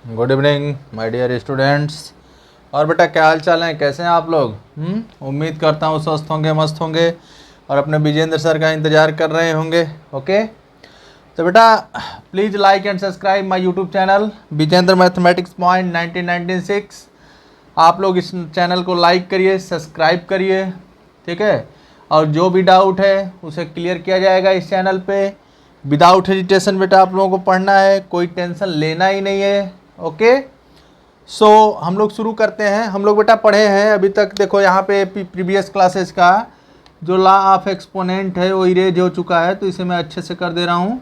Good evening my dear students. और बेटा क्या हाल चाल है, कैसे हैं आप लोग? उम्मीद करता हूँ स्वस्थ होंगे, मस्त होंगे और अपने विजेंद्र सर का इंतज़ार कर रहे होंगे। ओके, तो बेटा please like and subscribe my YouTube channel Vijendra mathematics point 1996। आप लोग इस चैनल को लाइक करिए, सब्सक्राइब करिए, ठीक है। और जो भी डाउट है उसे क्लियर किया जाएगा इस चैनल पे विदाउट हेजिटेशन। बेटा आप लोगों को पढ़ना है, कोई टेंशन लेना ही नहीं है। ओके, सो हम लोग शुरू करते हैं। हम लोग बेटा पढ़े हैं अभी तक, देखो यहाँ पे प्रीवियस क्लासेस का जो लॉ ऑफ एक्सपोनेंट है वो इरेज हो चुका है, तो इसे मैं अच्छे से कर दे रहा हूँ।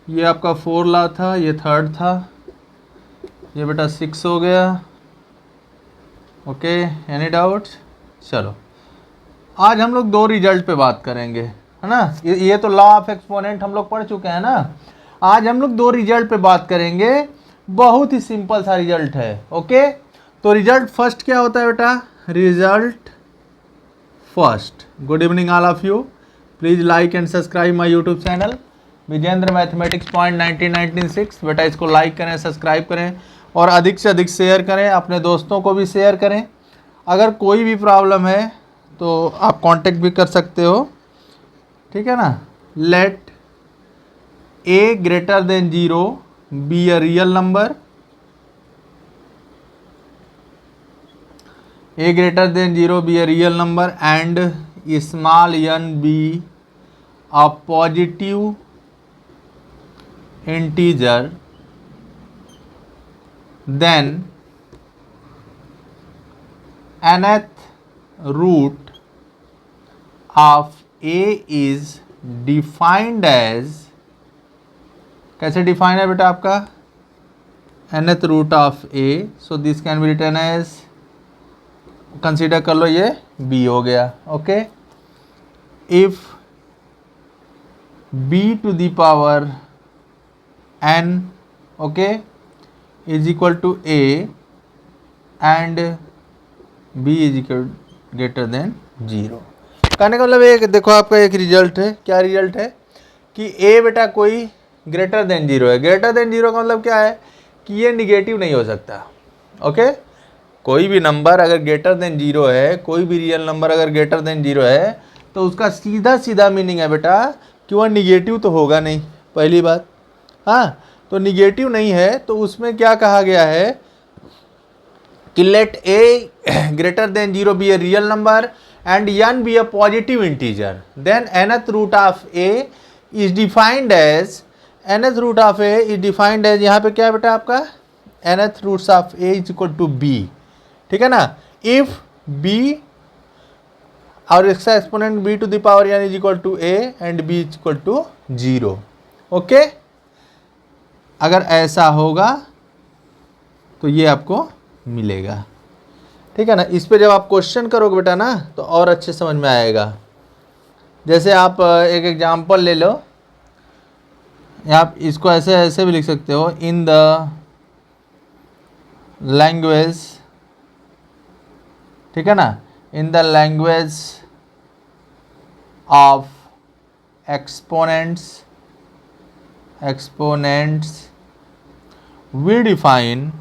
ये आपका 4 लॉ था, ये 3rd था, ये बेटा 6 हो गया। Okay, any doubts? चलो आज हम लोग 2 रिजल्ट पे बात करेंगे, है ना। ये तो लॉ ऑफ एक्सपोनेंट हम लोग पढ़ चुके हैं ना। आज हम लोग 2 रिजल्ट पे बात करेंगे, बहुत ही सिंपल सा रिजल्ट है। ओके, तो रिजल्ट फर्स्ट क्या होता है बेटा? Result first. Good evening all of you, please like and subscribe my YouTube channel Vijendra mathematics point 1996। बेटा इसको लाइक करें, सब्सक्राइब करें और अधिक से अधिक शेयर करें, अपने दोस्तों को भी शेयर करें। अगर कोई भी प्रॉब्लम है तो आप कांटेक्ट भी कर सकते हो, ठीक है ना। Let a greater than 0 be a real number, a greater than 0 be a real number and small n be a positive integer, then nth root of a is defined as, कैसे define है बेटा आपका? nth root of a, so this can be written as, consider कर लो ये b हो गया। Okay, if b to the power n, okay, is equal to a and b is equal greater than 0। कहने का मतलब एक देखो आपका एक रिजल्ट है। क्या रिजल्ट है? कि a बेटा कोई ग्रेटर देन 0 है। ग्रेटर देन 0 का मतलब क्या है? कि ये निगेटिव नहीं हो सकता। ओके, कोई भी नंबर अगर ग्रेटर देन 0 है, कोई भी रियल नंबर अगर ग्रेटर देन 0 है, तो उसका सीधा सीधा मीनिंग है बेटा कि वह निगेटिव तो होगा नहीं, पहली बात। हाँ, तो निगेटिव नहीं है तो उसमें क्या कहा गया है कि let a greater than 0 be a real number and n be a positive integer, then nth root of a is defined as, nth root of a is defined as, यहाँ पे क्या है बेटा आपका? nth roots of a is equal to b, ठीक है ना। If b और इसका exponent b to the power n is equal to a and b is equal to 0। Okay, अगर ऐसा होगा तो ये आपको मिलेगा, ठीक है ना। इस पे जब आप क्वेश्चन करोगे बेटा ना तो और अच्छे समझ में आएगा। जैसे आप एक एग्जांपल ले लो, आप इसको ऐसे ऐसे भी लिख सकते हो, इन द लैंग्वेज, ठीक है ना, in the language of exponents we define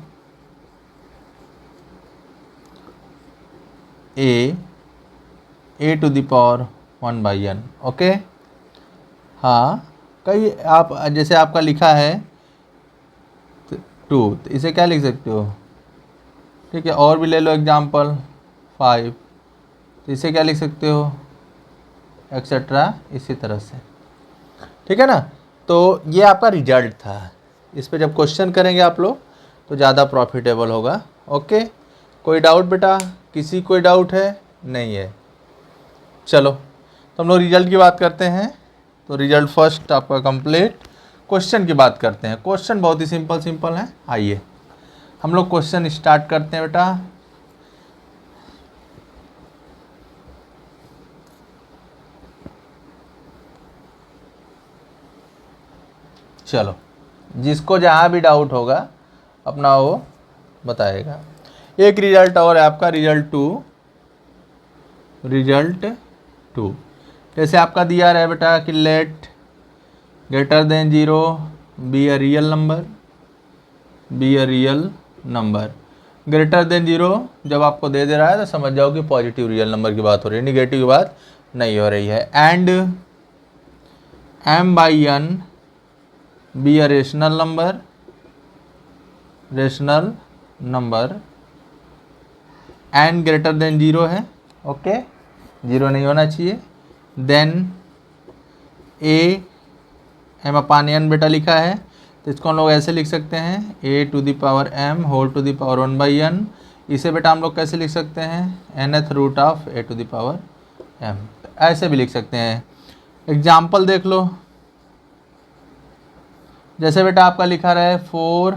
a to the power 1 by n। ओके, हाँ, कई आप जैसे आपका लिखा है 2, तो इसे क्या लिख सकते हो? ठीक है, और भी ले लो एग्जांपल 5, तो इसे क्या लिख सकते हो? एक्सेट्रा, इसी तरह से, ठीक है ना। तो ये आपका रिजल्ट था। इस पे जब क्वेश्चन करेंगे आप लोग तो ज़्यादा प्रॉफिटेबल होगा। ओके, कोई डाउट बेटा? किसी कोई डाउट है? नहीं है? चलो तो हम लोग रिजल्ट की बात करते हैं। तो रिजल्ट फर्स्ट आपका कंप्लीट। क्वेश्चन की बात करते हैं। क्वेश्चन बहुत ही सिंपल है। आइए हम लोग क्वेश्चन स्टार्ट करते हैं बेटा। चलो, जिसको जहाँ भी डाउट होगा अपना वो बताएगा। एक रिजल्ट और है आपका, रिजल्ट टू। जैसे आपका दिया रहा है बेटा कि let greater than 0 be a real number, be a real number. Greater than 0 जब आपको दे रहा है तो समझ जाओ कि पॉजिटिव रियल नंबर की बात हो रही है, निगेटिव की बात नहीं हो रही है। And m by n be a rational number and greater than 0 है, ओके, 0 नहीं होना चाहिए। Then a m upon n बेटा लिखा है तो इसको हम लोग ऐसे लिख सकते हैं a to the power m whole to the power 1 by n। इसे बेटा हम लोग कैसे लिख सकते हैं nth root of a to the power m, ऐसे भी लिख सकते हैं। एग्जाम्पल देख लो, जैसे बेटा आपका लिखा रहा है 4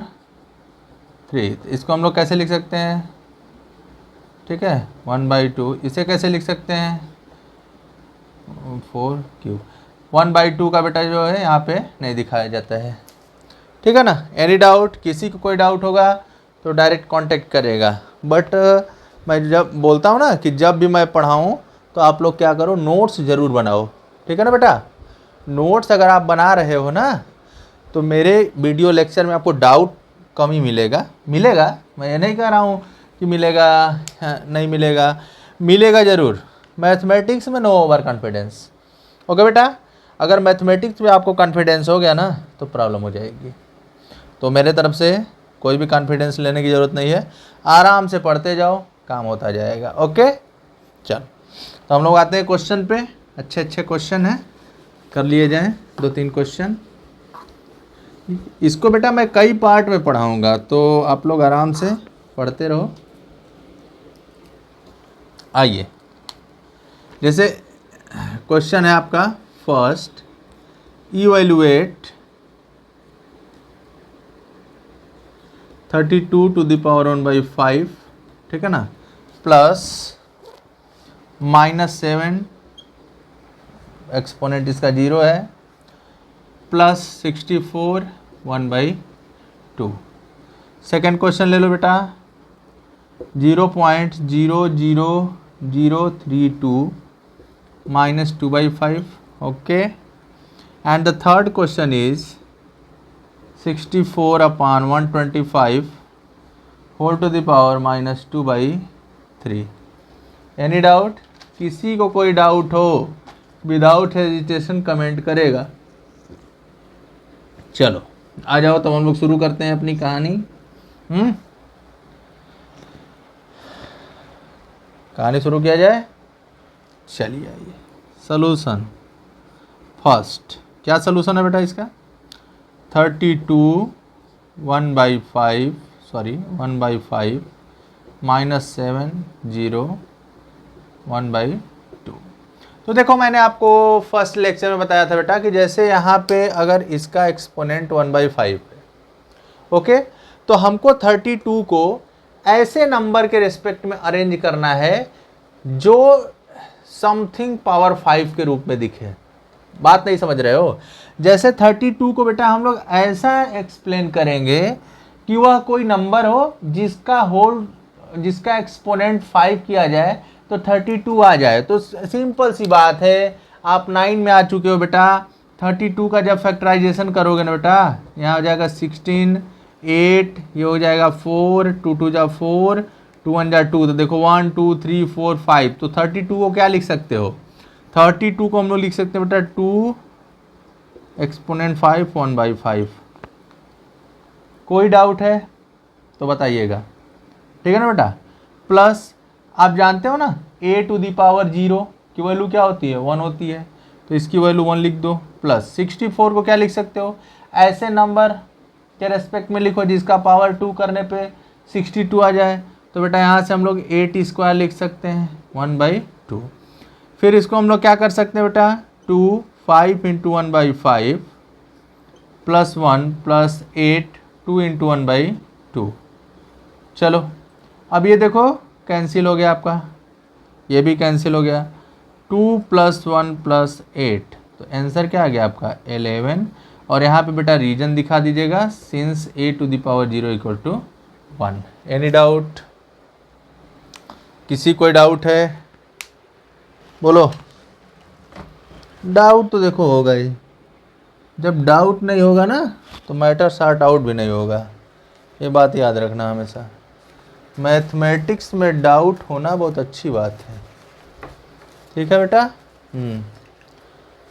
3, इसको हम लोग कैसे लिख सकते हैं, ठीक है, 1/2। इसे कैसे लिख सकते हैं 4 क्यूब। 1/2 का बेटा जो है यहाँ पे नहीं दिखाया जाता है, ठीक है ना। एनी डाउट, किसी को कोई डाउट होगा तो डायरेक्ट कांटेक्ट करेगा। बट मैं जब बोलता हूँ ना कि जब भी मैं पढ़ाऊँ तो आप लोग क्या करो, नोट्स ज़रूर बनाओ, ठीक है ना बेटा। नोट्स अगर आप बना रहे हो ना तो मेरे वीडियो लेक्चर में आपको डाउट कम ही मिलेगा। मैं ये नहीं कह रहा हूँ कि मिलेगा नहीं मिलेगा, मिलेगा ज़रूर। मैथमेटिक्स में नो ओवर कॉन्फिडेंस, ओके बेटा। अगर मैथमेटिक्स में आपको कॉन्फिडेंस हो गया ना तो प्रॉब्लम हो जाएगी। तो मेरे तरफ से कोई भी कॉन्फिडेंस लेने की ज़रूरत नहीं है, आराम से पढ़ते जाओ, काम होता जाएगा, ओके। चल तो हम लोग आते हैं क्वेश्चन पे। अच्छे अच्छे क्वेश्चन हैं, कर लिए जाएं 2-3 क्वेश्चन। इसको बेटा मैं कई पार्ट में पढ़ाऊंगा तो आप लोग आराम से पढ़ते रहो। आइए, जैसे क्वेश्चन है आपका first, evaluate 32 to the power 1/5, ठीक है ना, प्लस -7 एक्सपोनेंट इसका 0 है, प्लस 64 1/2। सेकेंड क्वेश्चन ले लो बेटा, 0.00032 -2/5, okay. And the third question is 64/125 whole to the power -2/3। Any doubt, किसी को कोई डाउट हो विदाउट हेजिटेशन कमेंट करेगा। चलो आ जाओ, तो हम लोग शुरू करते हैं अपनी कहानी। कहानी शुरू किया जाए, चलिए आइए। सॉल्यूशन फर्स्ट, क्या सॉल्यूशन है बेटा इसका, 32 1/5 -7 0 1/2। तो देखो मैंने आपको फर्स्ट लेक्चर में बताया था बेटा कि जैसे यहाँ पे अगर इसका एक्सपोनेंट 1/5 है, ओके, तो हमको 32 को ऐसे नंबर के रिस्पेक्ट में अरेंज करना है जो समथिंग पावर 5 के रूप में दिखे। बात नहीं समझ रहे हो। जैसे 32 को बेटा हम लोग ऐसा एक्सप्लेन करेंगे कि वह कोई नंबर हो जिसका एक्सपोनेंट 5 किया जाए तो 32 आ जाए। तो सिंपल सी बात है, आप 9 में आ चुके हो बेटा। 32 का जब फैक्टराइजेशन करोगे ना बेटा, यहाँ हो जाएगा 16 8, ये हो जाएगा 4 2 2 जा 4 2 1 जा 2। तो देखो 1 2 3 4 5, तो 32 को क्या लिख सकते हो, 32 को हम लोग लिख सकते हैं बेटा 2 एक्सपोनेंट 5 1/5। कोई डाउट है तो बताइएगा, ठीक है ना बेटा। प्लस आप जानते हो ना a टू दी पावर 0 की वैल्यू क्या होती है, 1 होती है, तो इसकी वैल्यू 1 लिख दो। प्लस 64 को क्या लिख सकते हो, ऐसे नंबर के रेस्पेक्ट में लिखो जिसका पावर 2 करने पे 62 आ जाए। तो बेटा यहाँ से हम लोग 8² लिख सकते हैं 1/2। फिर इसको हम लोग क्या कर सकते हैं बेटा, 2 5 × 1/5 प्लस 1 प्लस 8 2 × 1/2। चलो अब ये देखो कैंसिल हो गया आपका, ये भी कैंसिल हो गया। 2 + 1 + 8, तो आंसर क्या आ गया आपका 11। और यहाँ पे बेटा रीजन दिखा दीजिएगा, since a to the power 0 = 1। Any doubt, किसी कोई डाउट है बोलो। डाउट तो देखो होगा ही, जब डाउट नहीं होगा ना तो मैटर सॉर्ट आउट भी नहीं होगा। ये बात याद रखना हमेशा। मैथमेटिक्स में डाउट होना बहुत अच्छी बात है, ठीक है बेटा।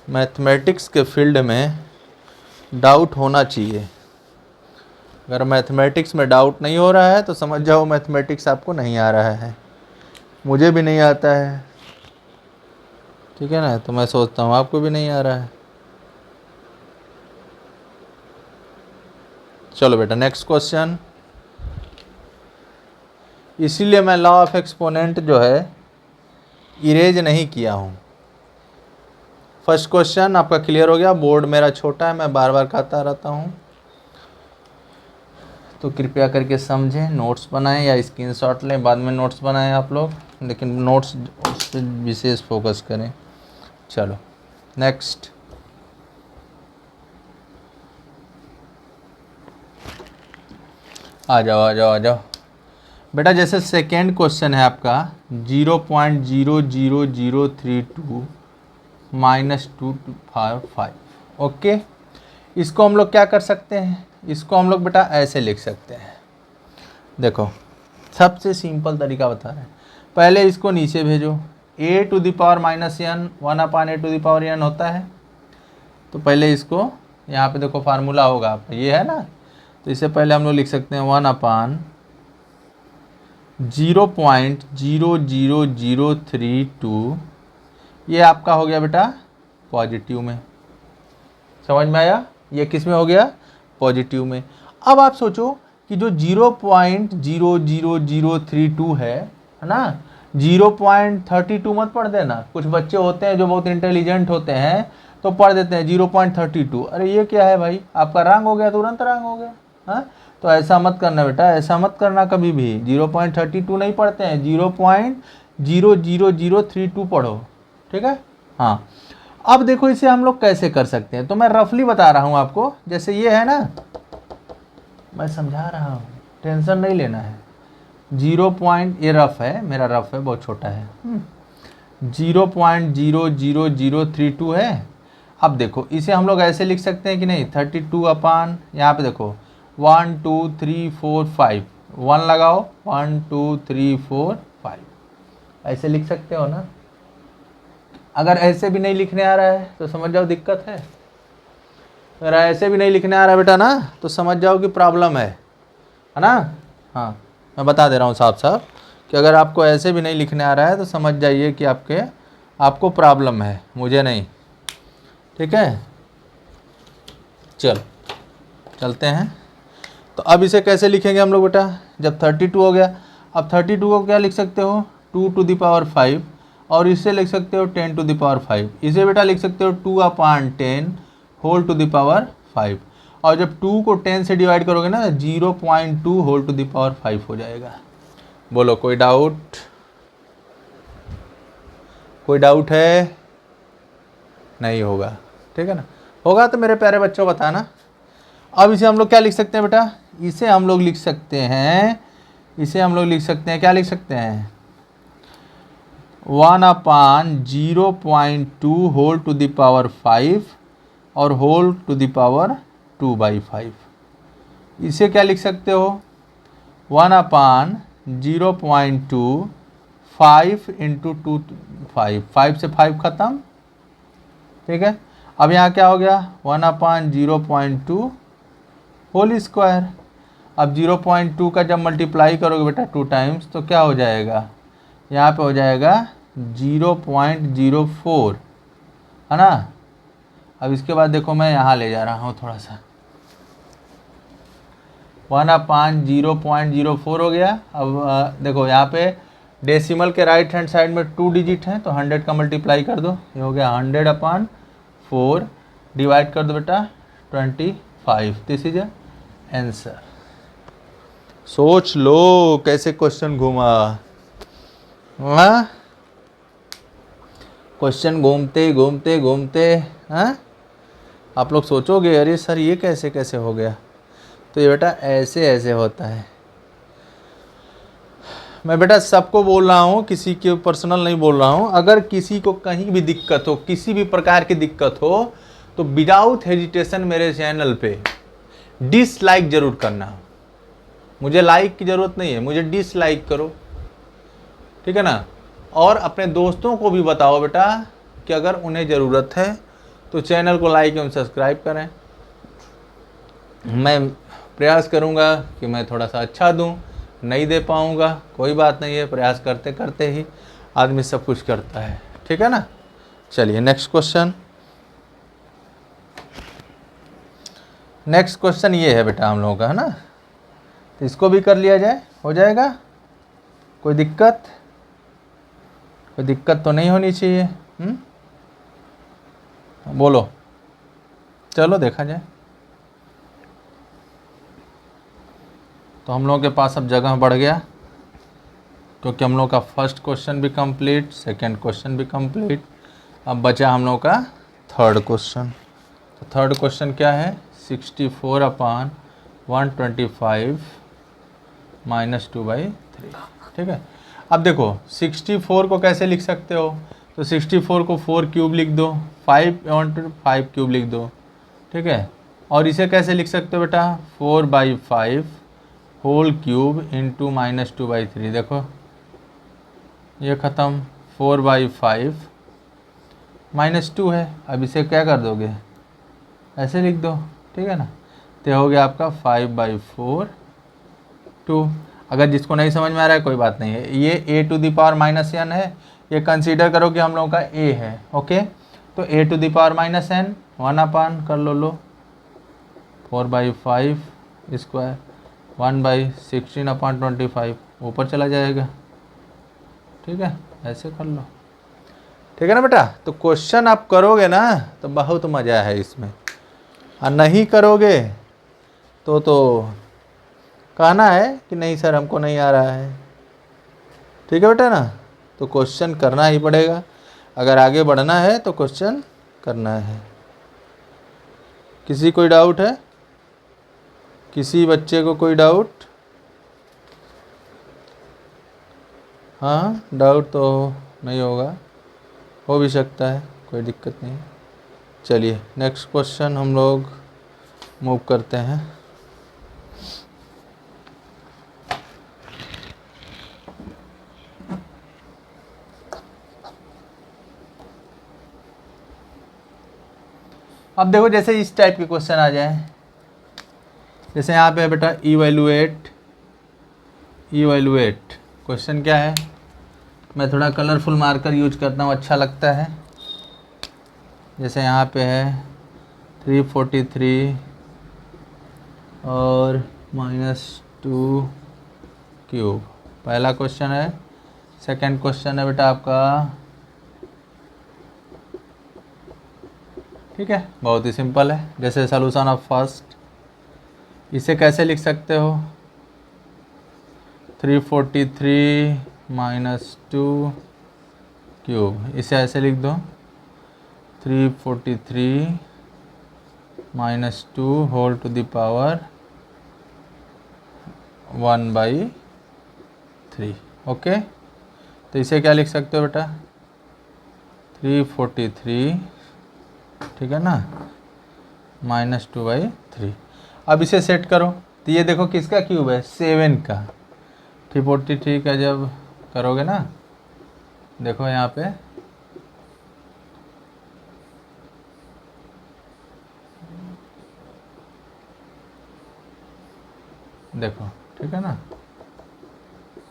मैथमेटिक्स के फील्ड में डाउट होना चाहिए। अगर मैथमेटिक्स में डाउट नहीं हो रहा है तो समझ जाओ मैथमेटिक्स आपको नहीं आ रहा है। मुझे भी नहीं आता है, ठीक है ना, तो मैं सोचता हूँ आपको भी नहीं आ रहा है। चलो बेटा नेक्स्ट क्वेश्चन। इसीलिए मैं लॉ ऑफ एक्सपोनेंट जो है इरेज नहीं किया हूँ। फर्स्ट क्वेश्चन आपका क्लियर हो गया। बोर्ड मेरा छोटा है, मैं बार बार कहता रहता हूँ, तो कृपया करके समझें, नोट्स बनाएं या स्क्रीनशॉट लें, बाद में नोट्स बनाएं आप लोग, लेकिन नोट्स पे विशेष फोकस करें। चलो नेक्स्ट। आ जाओ आ जाओ आ जाओ बेटा। जैसे सेकेंड क्वेश्चन है आपका 0.00032 -255। ओके, इसको हम लोग क्या कर सकते हैं, इसको हम लोग बेटा ऐसे लिख सकते हैं। देखो सबसे सिंपल तरीका बता रहे हैं। पहले इसको नीचे भेजो, a to the power minus n 1/a to the power n होता है। तो पहले इसको यहाँ पे देखो फार्मूला होगा आपका, ये है ना, तो इससे पहले हम लोग लिख सकते हैं 1/0.00032। ये आपका हो गया बेटा पॉजिटिव में, समझ में आया, ये किस में हो गया, पॉजिटिव में। अब आप सोचो कि जो 0.00032 है ना, 0.32 मत पढ़ देना। कुछ बच्चे होते हैं जो बहुत इंटेलिजेंट होते हैं तो पढ़ देते हैं 0.32। अरे ये क्या है भाई, आपका रंग हो गया, तुरंत रंग हो गया। हाँ, तो ऐसा मत करना बेटा, ऐसा मत करना कभी भी। 0.32 नहीं पढ़ते हैं, 0.00032 पढ़ो, ठीक है। हाँ, अब देखो इसे हम लोग कैसे कर सकते हैं, तो मैं रफली बता रहा हूँ आपको। जैसे ये है ना, मैं समझा रहा हूँ, टेंशन नहीं लेना है। 0. ये रफ है, मेरा रफ है, बहुत छोटा है। 0.00032 है। अब देखो इसे हम लोग ऐसे लिख सकते हैं कि नहीं, 32 अपान, यहाँ पे देखो 1 2 3 4 5, 1 लगाओ, 1 2 3 4 5, ऐसे लिख सकते हो ना। अगर ऐसे भी नहीं लिखने आ रहा है तो समझ जाओ दिक्कत है। अगर ऐसे भी नहीं लिखने आ रहा है बेटा ना, तो समझ जाओ कि प्रॉब्लम है ना। हाँ, मैं बता दे रहा हूँ साफ साफ कि अगर आपको ऐसे भी नहीं लिखने आ रहा है तो समझ जाइए कि आपको प्रॉब्लम है, मुझे नहीं, ठीक है। चलते हैं। तो अब इसे कैसे लिखेंगे हम लोग बेटा, जब 32 हो गया, अब 32 को क्या लिख सकते हो, 2 टू द पावर 5, और इससे लिख सकते हो 10 टू द पावर 5। इसे बेटा लिख सकते हो 2/10 होल टू द पावर 5, और जब 2 को 10 से डिवाइड करोगे ना, 0.2 होल टू द पावर 5 हो जाएगा। बोलो कोई डाउट, कोई डाउट है? नहीं होगा, ठीक है ना। होगा तो मेरे प्यारे बच्चों बताना। अब इसे हम लोग क्या लिख सकते हैं बेटा, इसे हम लोग लिख सकते हैं, क्या लिख सकते हैं, 1/0.2 होल टू द पावर 5 और होल टू द पावर 2/5। इसे क्या लिख सकते हो, 1/0.2 5 इंटू 2 5 से 5 खत्म, ठीक है। अब यहाँ क्या हो गया, 1/0.2 होल स्क्वायर। अब 0.2 का जब मल्टीप्लाई करोगे बेटा 2 टाइम्स तो क्या हो जाएगा, यहाँ पे हो जाएगा 0.04, है ना। अब इसके बाद देखो मैं यहाँ ले जा रहा हूँ थोड़ा सा, 1/0.04 हो गया। अब देखो यहाँ पे डेसिमल के राइट हैंड साइड में 2 डिजिट हैं, तो 100 का मल्टीप्लाई कर दो, ये हो गया 100/4, डिवाइड कर दो बेटा 25। This is answer. सोच लो कैसे क्वेश्चन घूमा। हाँ, क्वेश्चन घूमते घूमते घूमते, हाँ, आप लोग सोचोगे अरे सर ये कैसे कैसे हो गया, तो ये बेटा ऐसे ऐसे होता है। मैं बेटा सबको बोल रहा हूँ, किसी के पर्सनल नहीं बोल रहा हूँ। अगर किसी को कहीं भी दिक्कत हो, किसी भी प्रकार की दिक्कत हो, तो विदाउट हेजिटेशन मेरे चैनल पे डिसलाइक जरूर करना, मुझे लाइक की ज़रूरत नहीं है, मुझे डिसलाइक करो, ठीक है ना। और अपने दोस्तों को भी बताओ बेटा कि अगर उन्हें ज़रूरत है तो चैनल को लाइक एवं सब्सक्राइब करें। मैं प्रयास करूंगा कि मैं थोड़ा सा अच्छा दूं, नहीं दे पाऊंगा कोई बात नहीं है, प्रयास करते करते ही आदमी सब कुछ करता है, ठीक है ना। चलिए नेक्स्ट क्वेश्चन। नेक्स्ट क्वेश्चन ये है बेटा हम लोगों का, है ना, तो इसको भी कर लिया जाए, हो जाएगा। कोई दिक्कत? कोई दिक्कत तो नहीं होनी चाहिए। बोलो, चलो देखा जाए। तो हम लोगों के पास अब जगह बढ़ गया, क्योंकि हम लोग का फर्स्ट क्वेश्चन भी कंप्लीट, सेकंड क्वेश्चन भी कंप्लीट। अब बचा हम लोग का थर्ड क्वेश्चन। तो थर्ड क्वेश्चन क्या है? 64/125 -2/3, ठीक है। अब देखो 64 को कैसे लिख सकते हो? तो 64 को 4 क्यूब लिख दो, 5 क्यूब लिख दो, ठीक है। और इसे कैसे लिख सकते हो बेटा? 4/5 होल क्यूब इंटू -2/3। देखो ये ख़त्म, 4/5 -2 है। अब इसे क्या कर दोगे? ऐसे लिख दो, ठीक है ना। तो हो गया आपका 5/4 2। अगर जिसको नहीं समझ में आ रहा है कोई बात नहीं है, ये a⁻n है, ये कंसीडर करो कि हम लोगों का a है, ओके। तो a⁻n 1 कर लो 4/5 स्क्वायर 1/16/25 ऊपर चला जाएगा, ठीक है। ऐसे कर लो, ठीक है ना बेटा। तो क्वेश्चन आप करोगे ना तो बहुत मज़ा है इसमें, और नहीं करोगे तो कहना है कि नहीं सर हमको नहीं आ रहा है, ठीक है बेटा ना। तो क्वेश्चन करना ही पड़ेगा, अगर आगे बढ़ना है तो क्वेश्चन करना है। किसी कोई डाउट है? किसी बच्चे को कोई डाउट? हाँ, डाउट तो नहीं होगा, हो भी सकता है, कोई दिक्कत नहीं। चलिए नेक्स्ट क्वेश्चन हम लोग मूव करते हैं। अब देखो जैसे इस टाइप के क्वेश्चन आ जाए, जैसे यहाँ पे है बेटा इवैल्यूएट। क्वेश्चन क्या है? मैं थोड़ा कलरफुल मार्कर यूज करता हूँ, अच्छा लगता है। जैसे यहाँ पे है 343 और -2 क्यूब, पहला क्वेश्चन है। सेकंड क्वेश्चन है बेटा आपका, ठीक है, बहुत ही सिंपल है। जैसे सॉल्यूशन ऑफ फर्स्ट, इसे कैसे लिख सकते हो? 343 -2 क्यूब, इसे ऐसे लिख दो 343 -2 whole to the power 1/3, okay. तो इसे क्या लिख सकते हो बेटा? 343, ठीक है ना, -2/3। अब इसे सेट करो, तो ये देखो किसका क्यूब है? 7 का। 343 का जब करोगे ना, देखो यहाँ पे देखो, ठीक है ना।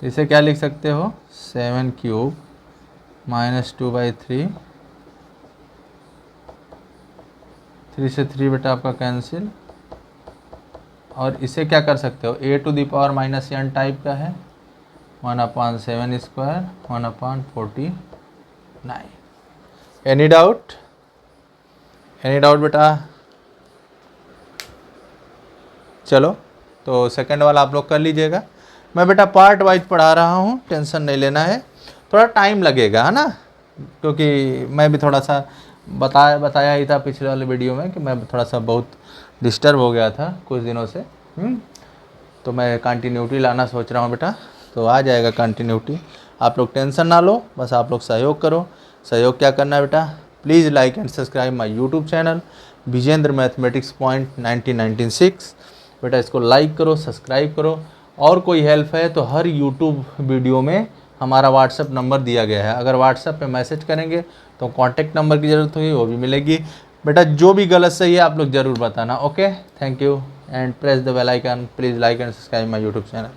तो इसे क्या लिख सकते हो? 7 क्यूब -2/3, 3 से 3 बेटा आपका कैंसिल। और इसे क्या कर सकते हो? a⁻n टाइप का है, 1/7 square 1/49। Any doubt? Any doubt बेटा? चलो तो सेकंड वाला आप लोग कर लीजिएगा। मैं बेटा पार्ट वाइज पढ़ा रहा हूँ, टेंशन नहीं लेना है, थोड़ा टाइम लगेगा, है ना, क्योंकि मैं भी थोड़ा सा बताया ही था पिछले वाले वीडियो में कि मैं थोड़ा सा बहुत डिस्टर्ब हो गया था कुछ दिनों से। तो मैं कंटिन्यूटी लाना सोच रहा हूँ बेटा, तो आ जाएगा कंटिन्यूटी। आप लोग टेंशन ना लो, बस आप लोग सहयोग करो। सहयोग क्या करना है बेटा? Please like and subscribe my YouTube channel Vijendra mathematics point 1996। बेटा इसको लाइक करो, सब्सक्राइब करो, और कोई हेल्प है तो हर यूट्यूब वीडियो में हमारा व्हाट्सएप नंबर दिया गया है, अगर व्हाट्सएप पे मैसेज करेंगे तो कॉन्टैक्ट नंबर की ज़रूरत होगी, वो भी मिलेगी। बेटा जो भी गलत सही है आप लोग ज़रूर बताना। Okay, thank you and press the bell icon, please like and subscribe my YouTube channel.